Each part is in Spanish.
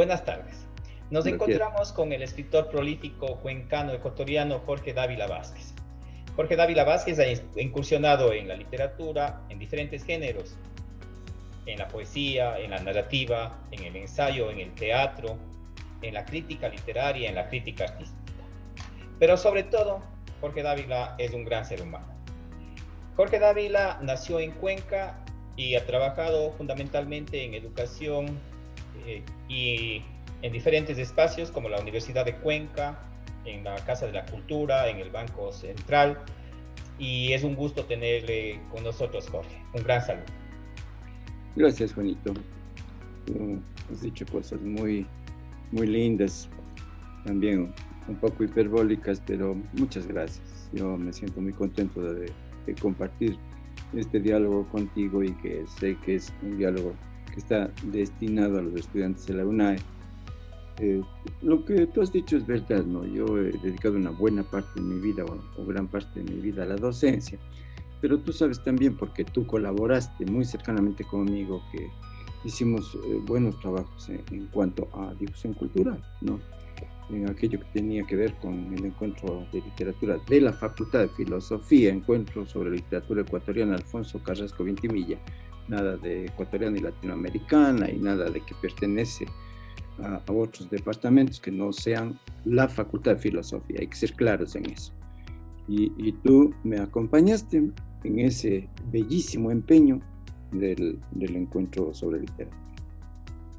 Buenas tardes. Nos Lo que encontramos con el escritor prolífico cuencano ecuatoriano Jorge Dávila Vázquez. Jorge Dávila Vázquez ha incursionado en la literatura en diferentes géneros, en la poesía, en la narrativa, en el ensayo, en el teatro, en la crítica literaria, en la crítica artística. Pero sobre todo, Jorge Dávila es un gran ser humano. Jorge Dávila nació en Cuenca y ha trabajado fundamentalmente en educación y en diferentes espacios como la Universidad de Cuenca, en la Casa de la Cultura, en el Banco Central, y es un gusto tenerle con nosotros, Jorge. Un gran saludo. Gracias, Juanito. Has dicho cosas muy lindas, también un poco hiperbólicas, pero muchas gracias. Yo me siento muy contento de compartir este diálogo contigo y que sé que es un diálogo que está destinado a los estudiantes de la UNAE. Lo que tú has dicho es verdad, ¿no? Yo he dedicado una buena parte de mi vida, o gran parte de mi vida, a la docencia, pero tú sabes también, porque tú colaboraste muy cercanamente conmigo, que hicimos buenos trabajos en cuanto a difusión cultural, ¿no? En aquello que tenía que ver con el encuentro de literatura de la Facultad de Filosofía, encuentro sobre literatura ecuatoriana Alfonso Carrasco Vintimilla, nada de ecuatoriana y latinoamericana y nada de que pertenece a otros departamentos que no sean la Facultad de Filosofía, hay que ser claros en eso. Y tú me acompañaste en ese bellísimo empeño del encuentro sobre literatura.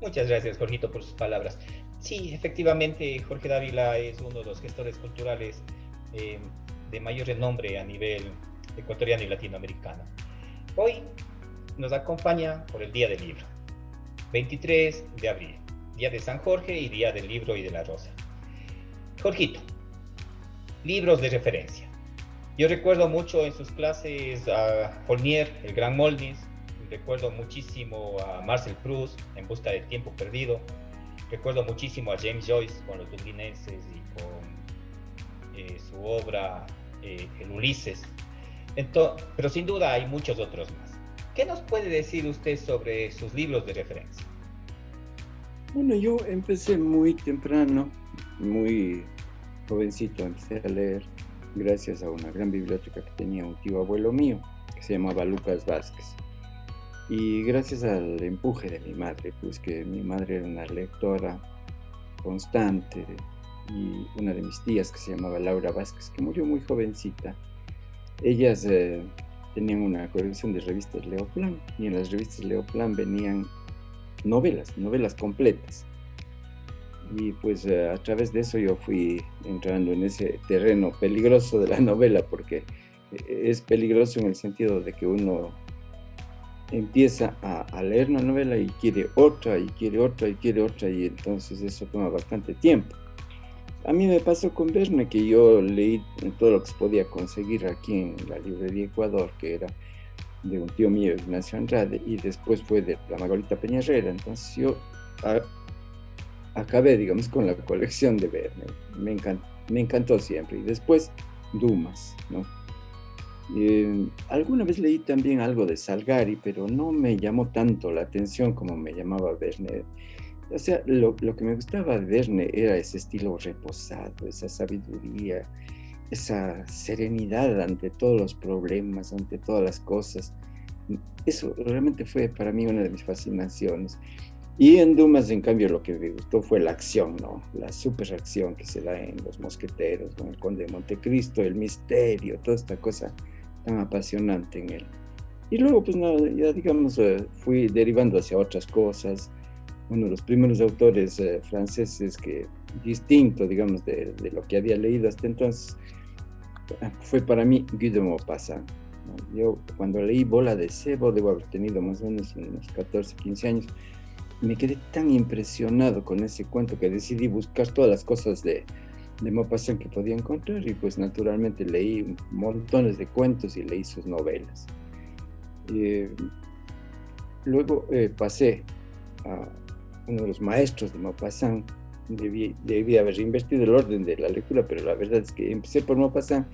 Muchas gracias, Jorgito, por sus palabras. Sí, efectivamente, Jorge Dávila es uno de los gestores culturales de mayor renombre a nivel ecuatoriano y latinoamericano. Hoy nos acompaña por el Día del Libro, 23 de abril, Día de San Jorge y Día del Libro y de la Rosa. Jorgito, libros de referencia. Yo recuerdo mucho en sus clases a Fournier, el gran Molnis, recuerdo muchísimo a Marcel Proust, En busca del tiempo perdido, recuerdo muchísimo a James Joyce con Los Dublinenses y con su obra El Ulises. Pero sin duda hay muchos otros más. ¿Qué nos puede decir usted sobre sus libros de referencia? Bueno, yo empecé muy temprano, muy jovencito, empecé a leer gracias a una gran biblioteca que tenía un tío abuelo mío, que se llamaba Lucas Vázquez. Y gracias al empuje de mi madre, pues que mi madre era una lectora constante, y una de mis tías que se llamaba Laura Vázquez, que murió muy jovencita, ellas tenían una colección de revistas Leoplan, y en las revistas Leoplan venían novelas completas. Y pues a través de eso yo fui entrando en ese terreno peligroso de la novela, porque es peligroso en el sentido de que uno empieza a leer una novela y quiere otra, y quiere otra, y quiere otra, y entonces eso toma bastante tiempo. A mí me pasó con Verne, que yo leí todo lo que se podía conseguir aquí en la librería Ecuador, que era de un tío mío, Ignacio Andrade, y después fue de la Margarita Peñarrera. Entonces yo acabé, digamos, con la colección de Verne. Me encantó siempre. Y después Dumas, ¿no? Alguna vez leí también algo de Salgari, pero no me llamó tanto la atención como me llamaba Verne. O sea, lo que me gustaba de Verne era ese estilo reposado, esa sabiduría, esa serenidad ante todos los problemas, ante todas las cosas. Eso realmente fue para mí una de mis fascinaciones. Y en Dumas, en cambio, lo que me gustó fue la acción, ¿no? La superacción que se da en Los Mosqueteros, con el Conde de Montecristo, el misterio, toda esta cosa tan apasionante en él. Y luego, pues nada, ya digamos, fui derivando hacia otras cosas. Uno de los primeros autores franceses que, distinto, digamos, de lo que había leído hasta entonces, fue para mí Guy de Maupassant. Yo cuando leí Bola de Cebo, debo haber tenido más o menos unos 14, 15 años, me quedé tan impresionado con ese cuento que decidí buscar todas las cosas de Maupassant que podía encontrar, y pues naturalmente leí montones de cuentos y leí sus novelas. Luego pasé a uno de los maestros de Maupassant. Debí haber invertido el orden de la lectura, pero la verdad es que empecé por Maupassant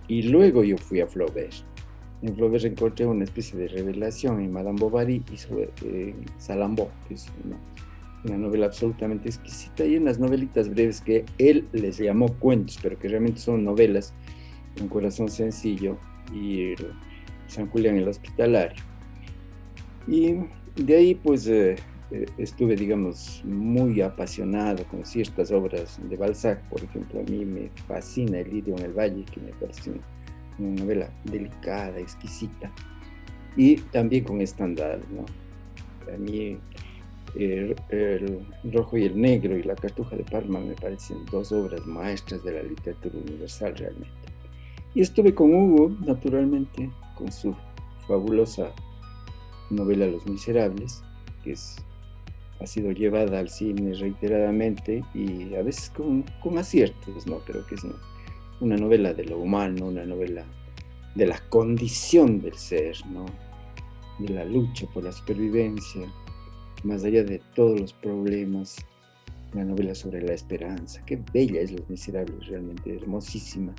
y luego yo fui a Flaubert. En Flaubert encontré una especie de revelación en Madame Bovary y sobre Salambó, que es una novela absolutamente exquisita, y unas novelitas breves que él les llamó cuentos, pero que realmente son novelas, Un corazón sencillo y San Julián el Hospitalario. Y de ahí pues estuve, digamos, muy apasionado con ciertas obras de Balzac. Por ejemplo, a mí me fascina El lirio en el valle, que me parece una novela delicada, exquisita, y también con Stendhal, ¿no? A mí el Rojo y el Negro y La Cartuja de Parma me parecen dos obras maestras de la literatura universal realmente. Y estuve con Hugo, naturalmente, con su fabulosa novela Los Miserables, que ha sido llevada al cine reiteradamente y a veces con aciertos, ¿no? Creo que es una novela de lo humano, una novela de la condición del ser, ¿no? De la lucha por la supervivencia, más allá de todos los problemas, una novela sobre la esperanza. Qué bella es Los Miserables, realmente hermosísima,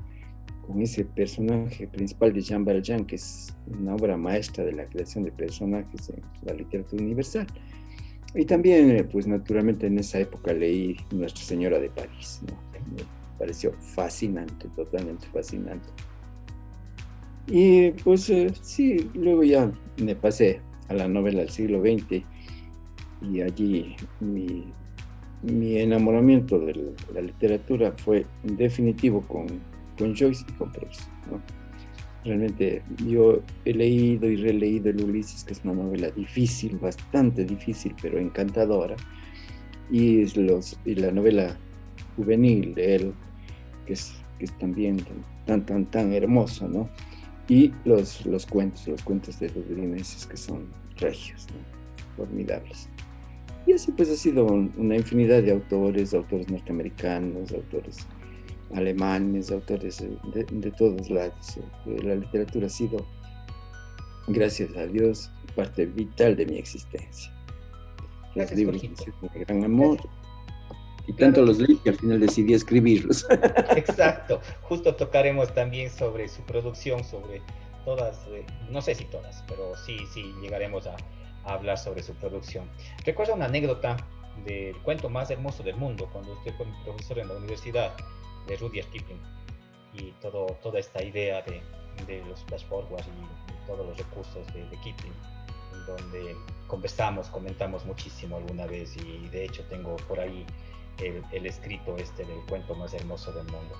con ese personaje principal de Jean Valjean, que es una obra maestra de la creación de personajes en la literatura universal. Y también, pues naturalmente en esa época leí Nuestra Señora de París, ¿no? Me pareció fascinante, totalmente fascinante. Y pues sí, luego ya me pasé a la novela del siglo XX, y allí mi enamoramiento de la literatura fue definitivo con Joyce y con Proust, ¿no? Realmente yo he leído y releído el Ulises, que es una novela difícil, bastante difícil, pero encantadora, y la novela juvenil de él, que es también tan hermosa, ¿no? Y los cuentos de los Bereneses, que son regios, ¿no? Formidables. Y así pues ha sido una infinidad de autores norteamericanos, autores alemanes, autores de todos lados. La literatura ha sido, gracias a Dios, parte vital de mi existencia. Los libros me hicieron de gran amor, y tanto los leí que al final decidí escribirlos. Exacto, justo tocaremos también sobre su producción, sobre todas, no sé si todas, pero sí llegaremos a hablar sobre su producción. Recuerdo una anécdota del cuento más hermoso del mundo, cuando usted fue mi profesor en la universidad, de Rudyard Kipling, y toda esta idea de los flash forwards y todos los recursos de Kipling, en donde comentamos muchísimo alguna vez, y de hecho tengo por ahí el escrito del cuento más hermoso del mundo.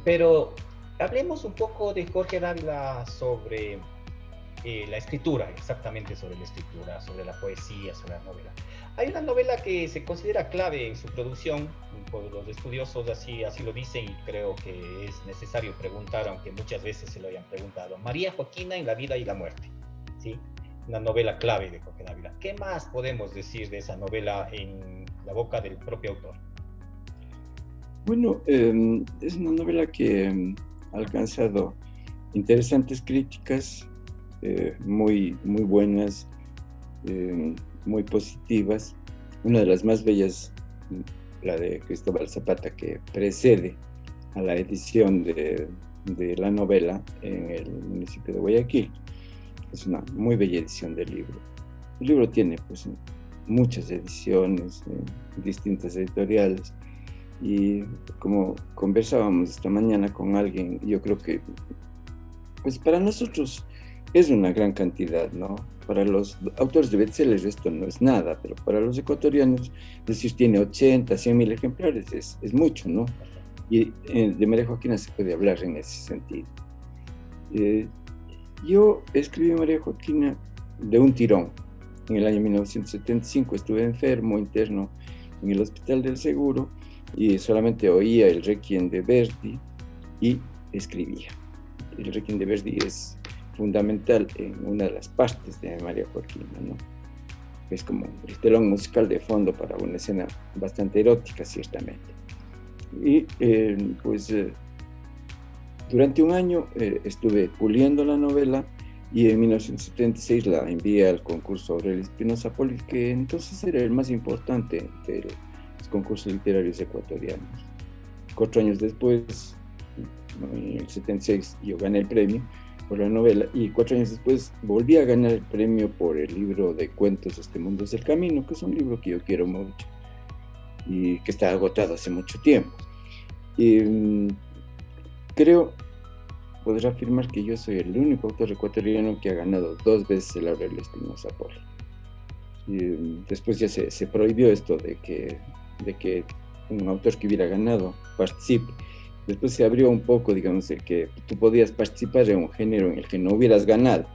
Pero hablemos un poco de Jorge Dávila sobre la escritura, exactamente sobre la escritura, sobre la poesía, sobre la novela. Hay una novela que se considera clave en su producción, por los estudiosos así lo dicen, y creo que es necesario preguntar, aunque muchas veces se lo hayan preguntado. María Joaquina en la vida y la muerte, ¿sí? Una novela clave de Jorge Dávila. ¿Qué más podemos decir de esa novela en la boca del propio autor? Bueno, es una novela que ha alcanzado interesantes críticas, muy buenas, muy positivas. Una de las más bellas, la de Cristóbal Zapata, que precede a la edición de la novela en el municipio de Guayaquil. Es una muy bella edición del libro. El libro tiene pues muchas ediciones, distintas editoriales, y como conversábamos esta mañana con alguien, yo creo que pues para nosotros es una gran cantidad, ¿no? Para los autores de bestsellers esto no es nada, pero para los ecuatorianos, es decir, tiene 80, 100.000 ejemplares, es mucho, ¿no? Y de María Joaquina se puede hablar en ese sentido. Yo escribí María Joaquina de un tirón. En el año 1975 estuve enfermo, interno en el Hospital del Seguro, y solamente oía el Requiem de Verdi y escribía. El Requiem de Verdi es fundamental en una de las partes de María Joaquina, ¿no? Es como el telón musical de fondo para una escena bastante erótica, ciertamente. Y durante un año estuve puliendo la novela, y en 1976 la envié al concurso Aurelio Espinosa Poli, que entonces era el más importante de los concursos literarios ecuatorianos. 4 años después, en el 76, yo gané el premio por la novela, y 4 años después volví a ganar el premio por el libro de cuentos Este Mundo es el Camino, que es un libro que yo quiero mucho. y que está agotado hace mucho tiempo. Y creo poder afirmar que yo soy el único autor ecuatoriano que ha ganado 2 veces el Aurelio Espinosa Poli. Y después ya se prohibió esto de que un autor que hubiera ganado participe. Después se abrió un poco, digamos, de que tú podías participar en un género en el que no hubieras ganado,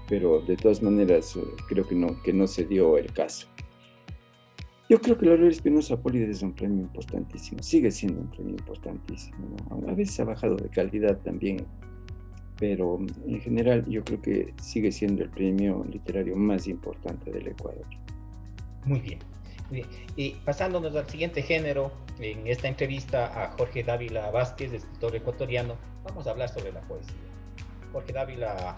pero de todas maneras creo que no se dio el caso. Yo creo que el Aurelio Espinosa Poli es un premio importantísimo, sigue siendo un premio importantísimo, ¿no? A veces ha bajado de calidad también, pero en general yo creo que sigue siendo el premio literario más importante del Ecuador. Muy bien. Muy bien. Y pasándonos al siguiente género, en esta entrevista a Jorge Dávila Vázquez, escritor ecuatoriano, vamos a hablar sobre la poesía. Jorge Dávila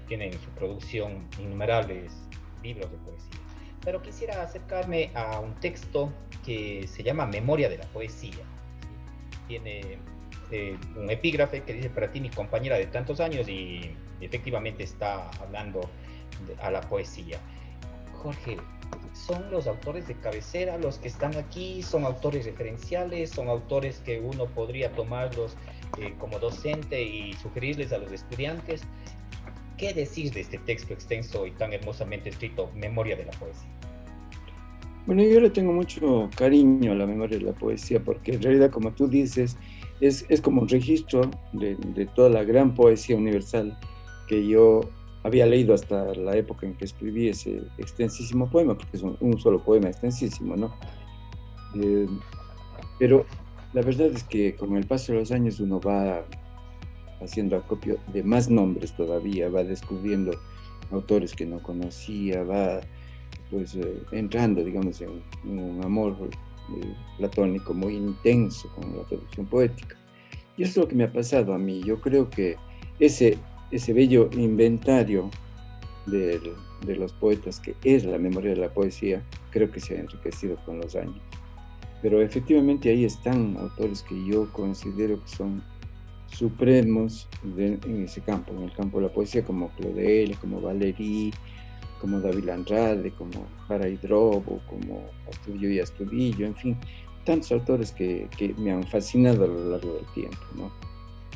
tiene en su producción innumerables libros de poesía, pero quisiera acercarme a un texto que se llama Memoria de la Poesía. Tiene un epígrafe que dice: para ti, mi compañera de tantos años, y efectivamente está hablando a la poesía. Jorge, ¿son los autores de cabecera los que están aquí? ¿Son autores referenciales? ¿Son autores que uno podría tomarlos como docente y sugerirles a los estudiantes? ¿Qué decir de este texto extenso y tan hermosamente escrito, Memoria de la Poesía? Bueno, yo le tengo mucho cariño a la Memoria de la Poesía, porque en realidad, como tú dices, es como un registro de toda la gran poesía universal que yo había leído hasta la época en que escribí ese extensísimo poema, porque es un solo poema extensísimo, ¿no? Pero la verdad es que con el paso de los años uno va haciendo acopio de más nombres todavía, va descubriendo autores que no conocía, va pues entrando, digamos, en un amor platónico muy intenso con la producción poética. Y eso es lo que me ha pasado a mí. Yo creo que ese bello inventario de los poetas, que es la Memoria de la Poesía, creo que se ha enriquecido con los años. Pero efectivamente ahí están autores que yo considero que son supremos en ese campo, en el campo de la poesía, como Claudel, como Valery, como David Andrade, como Jara Hidrobo, como Astudillo y Astudillo, en fin, tantos autores que me han fascinado a lo largo del tiempo, ¿no?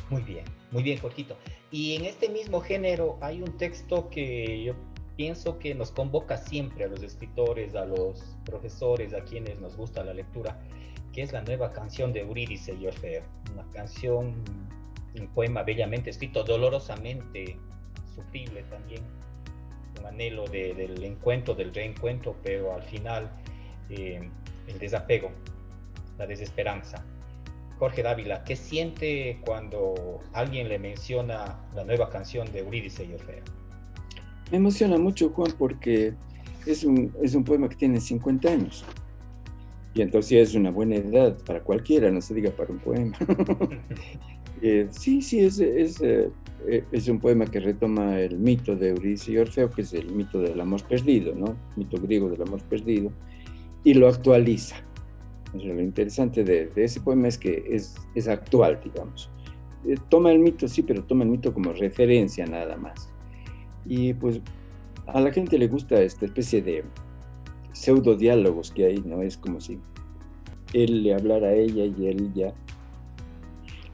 Muy bien, Jorgito. Y en este mismo género hay un texto que yo pienso que nos convoca siempre a los escritores, a los profesores, a quienes nos gusta la lectura, que es la nueva canción de Eurídice y Orfeo. Una canción, un poema bellamente escrito, dolorosamente sufrible también, un anhelo del encuentro, del reencuentro, pero al final el desapego, la desesperanza. Jorge Dávila, ¿qué siente cuando alguien le menciona la nueva canción de Eurídice y Orfeo? Me emociona mucho, Juan, porque es un poema que tiene 50 años. Y entonces es una buena edad para cualquiera, no se diga para un poema. Sí, es un poema que retoma el mito de Eurídice y Orfeo, que es el mito del amor perdido, ¿no? Mito griego del amor perdido, y lo actualiza. O sea, lo interesante de ese poema es que es actual, digamos. Toma el mito, sí, pero toma el mito como referencia nada más. Y pues a la gente le gusta esta especie de pseudo diálogos que hay, ¿no? Es como si él le hablara a ella y él ya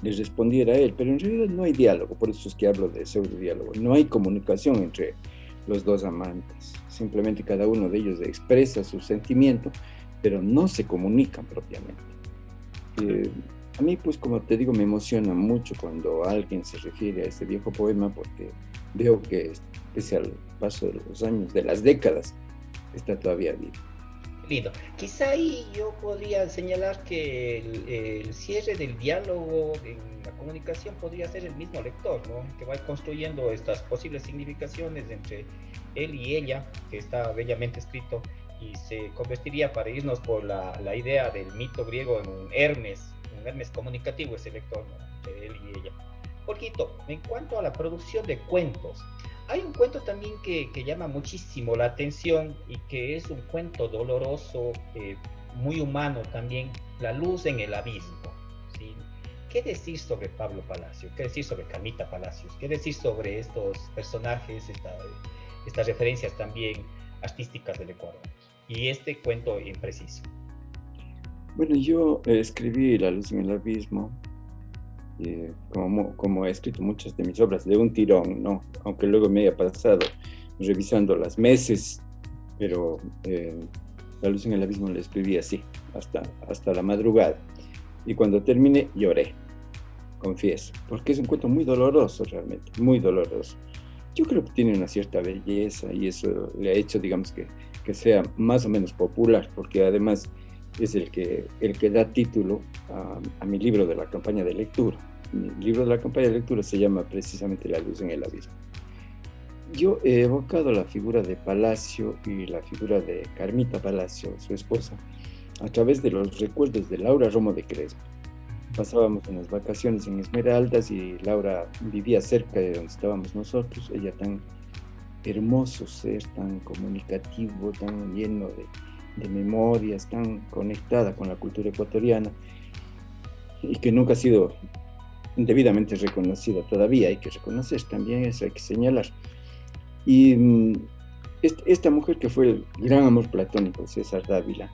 le respondiera a él, pero en realidad no hay diálogo, por eso es que hablo de pseudo diálogo. No hay comunicación entre los dos amantes, simplemente cada uno de ellos expresa su sentimiento, pero no se comunican propiamente. A mí, pues, como te digo, me emociona mucho cuando alguien se refiere a este viejo poema, porque veo que, pese al paso de los años, de las décadas, está todavía vivo. Lindo. Quizá ahí yo podría señalar que el cierre del diálogo en la comunicación podría ser el mismo lector, ¿no? Que va construyendo estas posibles significaciones entre él y ella, que está bellamente escrito, y se convertiría, para irnos por la idea del mito griego, en un Hermes comunicativo, ese lector, ¿no? Entre él y ella. Jorgito, en cuanto a la producción de cuentos, hay un cuento también que llama muchísimo la atención y que es un cuento doloroso, muy humano también, La luz en el abismo, ¿sí? ¿Qué decir sobre Pablo Palacio? ¿Qué decir sobre Camita Palacios? ¿Qué decir sobre estos personajes, estas referencias también artísticas del Ecuador? Y este cuento en preciso. Bueno, yo escribí La luz en el abismo, como he escrito muchas de mis obras, de un tirón, ¿no? Aunque luego me haya pasado revisando las meses, pero La luz en el abismo la escribí así, hasta la madrugada. Y cuando terminé, lloré, confieso, porque es un cuento muy doloroso realmente, muy doloroso. Yo creo que tiene una cierta belleza y eso le ha hecho, digamos, que sea más o menos popular, porque además es el que da título a mi libro de la campaña de lectura. Mi libro de la campaña de lectura se llama precisamente La luz en el abismo. Yo he evocado la figura de Palacio y la figura de Carmita Palacio, su esposa, a través de los recuerdos de Laura Romo de Crespo. Pasábamos unas vacaciones en Esmeraldas y Laura vivía cerca de donde estábamos nosotros. Ella tan hermoso ser, tan comunicativo, tan lleno de memorias, tan conectada con la cultura ecuatoriana y que nunca ha sido debidamente reconocida todavía. Hay que reconocer también eso, hay que señalar. Y esta mujer que fue el gran amor platónico de César Dávila,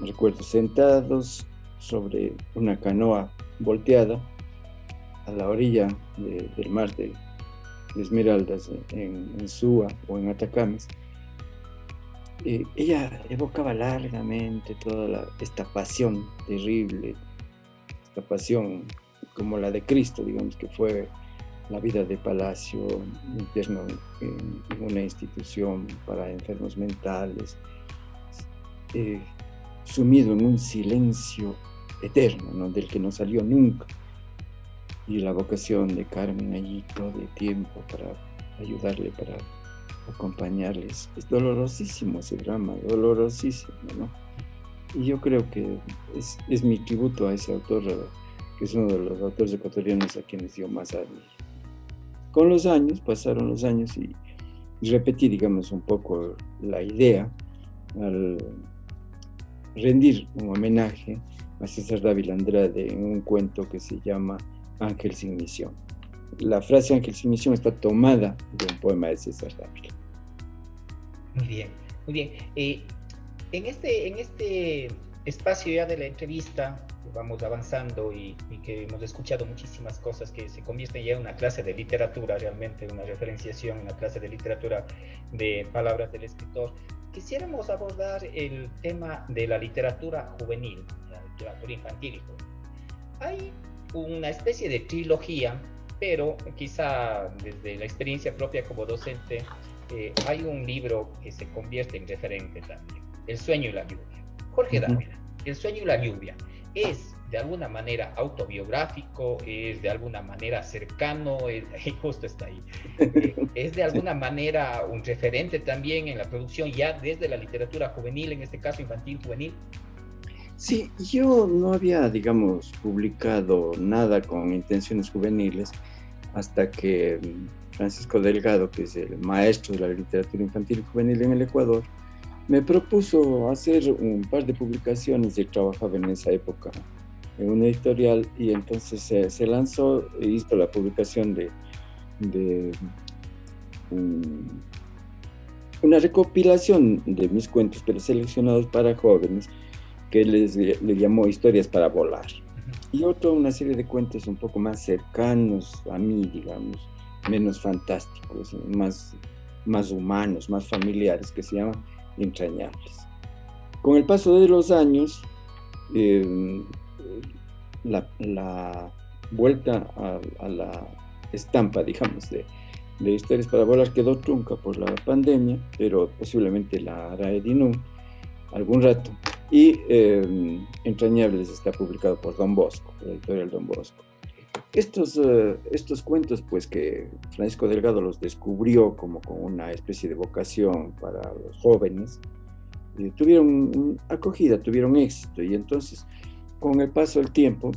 recuerdo sentados sobre una canoa volteada a la orilla del mar de Esmeraldas, en Sua o en Atacames. Ella evocaba largamente toda esta pasión terrible, esta pasión como la de Cristo, digamos, que fue la vida de Palacio, interno en una institución para enfermos mentales, sumido en un silencio eterno, ¿no? Del que no salió nunca. Y la vocación de Carmen allí todo el tiempo para ayudarle, para acompañarles. Es dolorosísimo ese drama, dolorosísimo, ¿no? Y yo creo que es mi tributo a ese autor, que es uno de los autores ecuatorianos a quienes yo más admiro. Con los años, pasaron los años y repetí, digamos, un poco la idea al rendir un homenaje a César Dávila Andrade en un cuento que se llama Ángel sin misión. La frase Ángel sin misión está tomada de un poema de César Dávila. Muy bien, muy bien. En este espacio ya de la entrevista, vamos avanzando y que hemos escuchado muchísimas cosas que se convierten ya en una clase de literatura, realmente una referenciación, una clase de literatura de palabras del escritor. Quisiéramos abordar el tema de la literatura juvenil, la literatura infantil. Hay una especie de trilogía, pero quizá desde la experiencia propia como docente, hay un libro que se convierte en referente también, El sueño y la lluvia. Jorge Dávila, El sueño y la lluvia, ¿es de alguna manera autobiográfico? ¿Es de alguna manera cercano? Justo está ahí. ¿Es de alguna manera un referente también en la producción ya desde la literatura juvenil, en este caso infantil juvenil? Sí, yo no había, digamos, publicado nada con intenciones juveniles hasta que Francisco Delgado, que es el maestro de la literatura infantil y juvenil en el Ecuador, me propuso hacer un par de publicaciones. Él trabajaba en esa época en una editorial y entonces se lanzó e hizo la publicación de una recopilación de mis cuentos, pero seleccionados para jóvenes, que le llamó Historias para volar. Y una serie de cuentos un poco más cercanos a mí, digamos, menos fantásticos, más humanos, más familiares, que se llaman Entrañables. Con el paso de los años, la vuelta a la estampa, digamos, de Historias para volar quedó trunca por la pandemia, pero posiblemente la hará Edinum algún rato. Y Entrañables está publicado por Don Bosco, la editorial Don Bosco. Estos cuentos, pues, que Francisco Delgado los descubrió como con una especie de vocación para los jóvenes, tuvieron acogida, tuvieron éxito. Y entonces, con el paso del tiempo,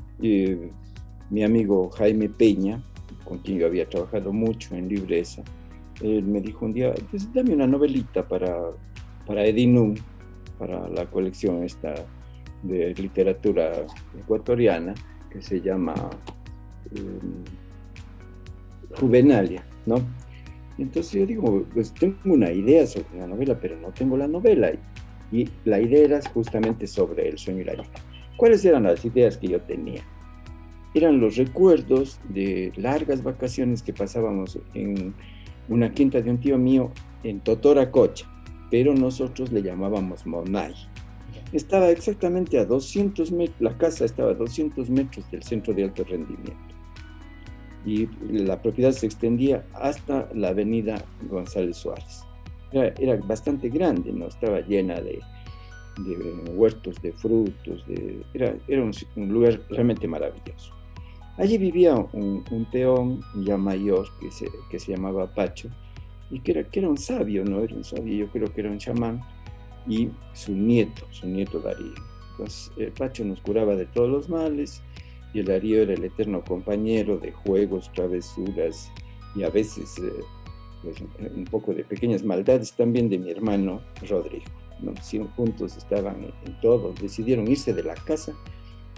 mi amigo Jaime Peña, con quien yo había trabajado mucho en Libreza, él me dijo un día, pues dame una novelita para Edinum, para la colección esta de literatura ecuatoriana, que se llama Juvenalia, ¿no? Entonces yo digo, pues tengo una idea sobre la novela, pero no tengo la novela. Y la idea era justamente sobre el sueño y la lluvia. ¿Cuáles eran las ideas que yo tenía? Eran los recuerdos de largas vacaciones que pasábamos en una quinta de un tío mío en Totoracocha, pero nosotros le llamábamos Monay. Estaba exactamente a 200 metros, la casa estaba a 200 metros del centro de alto rendimiento. Y la propiedad se extendía hasta la avenida González Suárez. Era bastante grande, ¿no? Estaba llena de huertos de frutos, era un lugar realmente maravilloso. Allí vivía un peón ya mayor que se llamaba Pacho, y que era un sabio, ¿no? Era un sabio, yo creo que era un chamán, y su nieto Darío. Entonces, el Pacho nos curaba de todos los males, y el Darío era el eterno compañero de juegos, travesuras, y a veces pues, un poco de pequeñas maldades también de mi hermano Rodrigo, ¿no? Sí, juntos estaban en todo, decidieron irse de la casa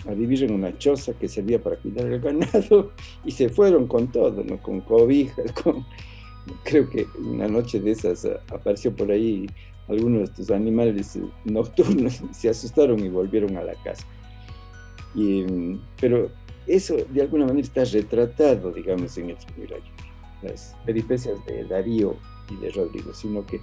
a vivir en una choza que servía para cuidar el ganado, y se fueron con todo, ¿no? Con cobijas, creo que una noche de esas apareció por ahí algunos de estos animales nocturnos, se asustaron y volvieron a la casa. Pero eso de alguna manera está retratado, digamos, en el sueño y la lluvia, las peripecias de Darío y de Rodrigo, sino que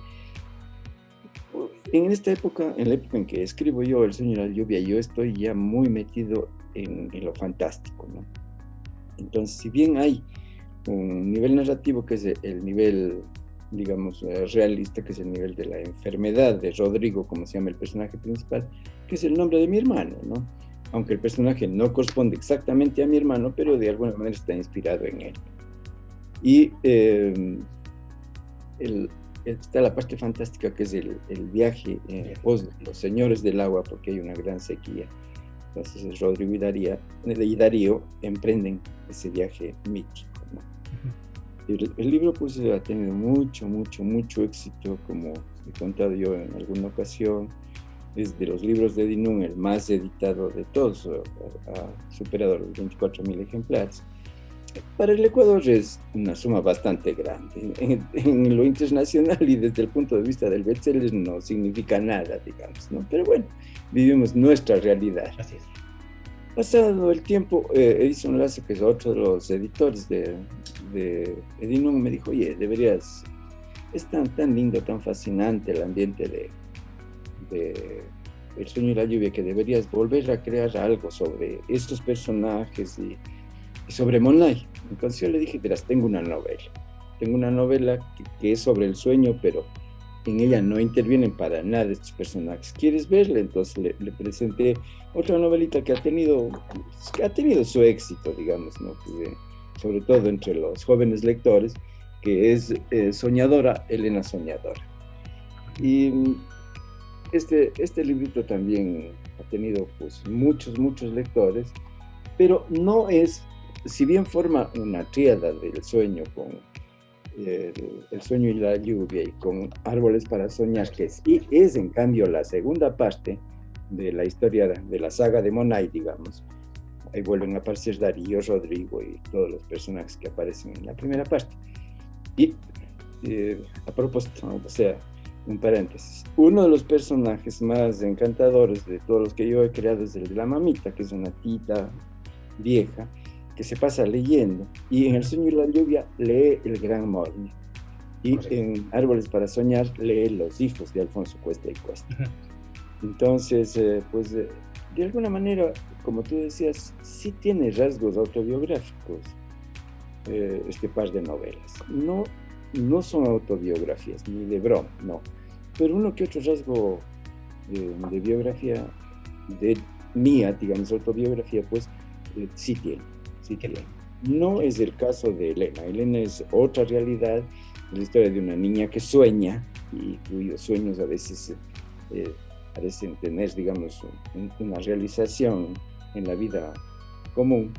en la época en que escribo yo El sueño y la lluvia, yo estoy ya muy metido en lo fantástico, ¿no? Entonces, si bien hay un nivel narrativo que es el nivel, digamos, realista, que es el nivel de la enfermedad de Rodrigo, como se llama el personaje principal, que es el nombre de mi hermano, ¿no? Aunque el personaje no corresponde exactamente a mi hermano, pero de alguna manera está inspirado en él. Y está la parte fantástica, que es el viaje en pos de los señores del agua, porque hay una gran sequía. Entonces Rodrigo y Darío emprenden ese viaje mítico, ¿no? El libro pues ha tenido mucho éxito, como he contado yo en alguna ocasión. Es de los libros de Edinún el más editado de todos, ha superado los 24.000 ejemplares. Para el Ecuador es una suma bastante grande. En lo internacional y desde el punto de vista del bestseller no significa nada, digamos, ¿no? Pero bueno, vivimos nuestra realidad. Así es. Pasado el tiempo, Edison Lazo, que es otro de los editores de Edinún, me dijo, oye, deberías, es tan lindo, tan fascinante el ambiente de El sueño y la lluvia, que deberías volver a crear algo sobre estos personajes y sobre Monay. Entonces yo le dije, verás, tengo una novela que es sobre el sueño, pero en ella no intervienen para nada estos personajes. ¿Quieres verla? Entonces le presenté otra novelita que ha tenido su éxito, digamos, ¿no? Sobre todo entre los jóvenes lectores, que es Soñadora, Elena Soñadora. Y este librito también ha tenido pues muchos lectores, pero no es, si bien forma una tríada del sueño con el sueño y la lluvia y con Árboles para soñar, que sí es en cambio la segunda parte de la historia de la saga de Monay, digamos. Ahí vuelven a aparecer Darío, Rodrigo y todos los personajes que aparecen en la primera parte. Y a propósito, o sea, un paréntesis, uno de los personajes más encantadores de todos los que yo he creado es el de la mamita, que es una tita vieja que se pasa leyendo, y en El sueño y la lluvia lee El gran Morne, y en Árboles para soñar lee Los hijos de Alfonso Cuesta y Cuesta. Entonces, pues de alguna manera, como tú decías, sí tiene rasgos autobiográficos este par de novelas. No son autobiografías, ni de broma, no. Pero uno que otro rasgo de biografía, de mía, digamos, autobiografía, pues sí tiene. No es el caso de Elena. Elena es otra realidad, es la historia de una niña que sueña y cuyos sueños a veces parecen tener, digamos, una realización en la vida común.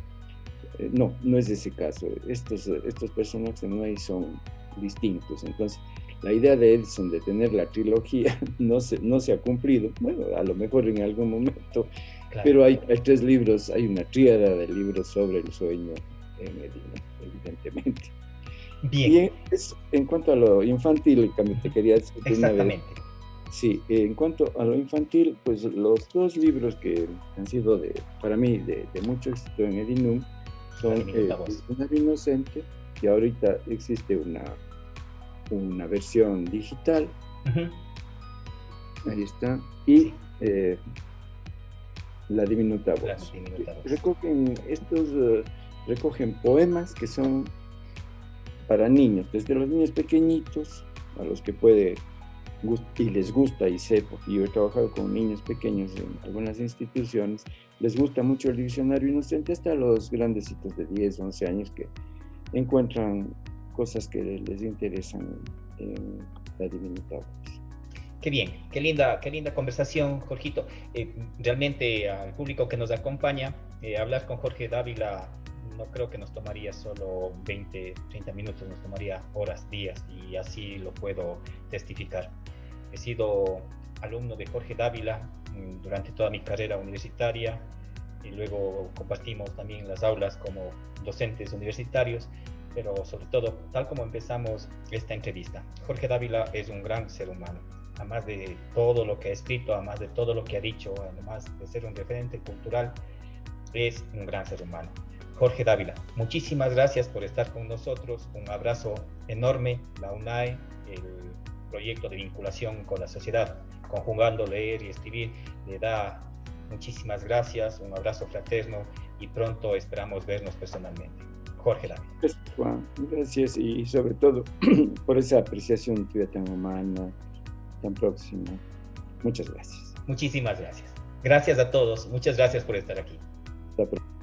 No es ese caso. Estos personajes no son distintos. Entonces, la idea de Edison de tener la trilogía no se ha cumplido. Bueno, a lo mejor en algún momento. Claro. Pero hay 3 libros, hay una tríada de libros sobre el sueño en Edinún, evidentemente. Bien. Y en cuanto a lo infantil, te quería decir exactamente. Sí, en cuanto a lo infantil, pues los dos libros que han sido para mí de mucho éxito en Edinum son El Diccionario Inocente, que ahorita existe una versión digital. Ahí está. Y La Diminuta Voz. Recogen poemas que son para niños, desde los niños pequeñitos, a los que y les gusta, y sé, porque yo he trabajado con niños pequeños en algunas instituciones, les gusta mucho el Diccionario Inocente, hasta los grandecitos de 10, 11 años que encuentran cosas que les interesan en La Diminuta Voz. Qué bien, qué linda conversación, Jorgito. Realmente al público que nos acompaña, hablar con Jorge Dávila no creo que nos tomaría solo 20, 30 minutos, nos tomaría horas, días, y así lo puedo testificar. He sido alumno de Jorge Dávila durante toda mi carrera universitaria y luego compartimos también las aulas como docentes universitarios, pero sobre todo, tal como empezamos esta entrevista, Jorge Dávila es un gran ser humano. Además de todo lo que ha escrito, además de todo lo que ha dicho, además de ser un referente cultural, es un gran ser humano. Jorge Dávila, muchísimas gracias por estar con nosotros. Un abrazo enorme. La UNAE, el proyecto de vinculación con la sociedad, conjugando leer y escribir, le da muchísimas gracias, un abrazo fraterno y pronto esperamos vernos personalmente. Jorge Dávila. Juan, gracias y sobre todo por esa apreciación tuya tan humana, tan próxima. Muchas gracias. Muchísimas gracias. Gracias a todos. Muchas gracias por estar aquí. Hasta pronto.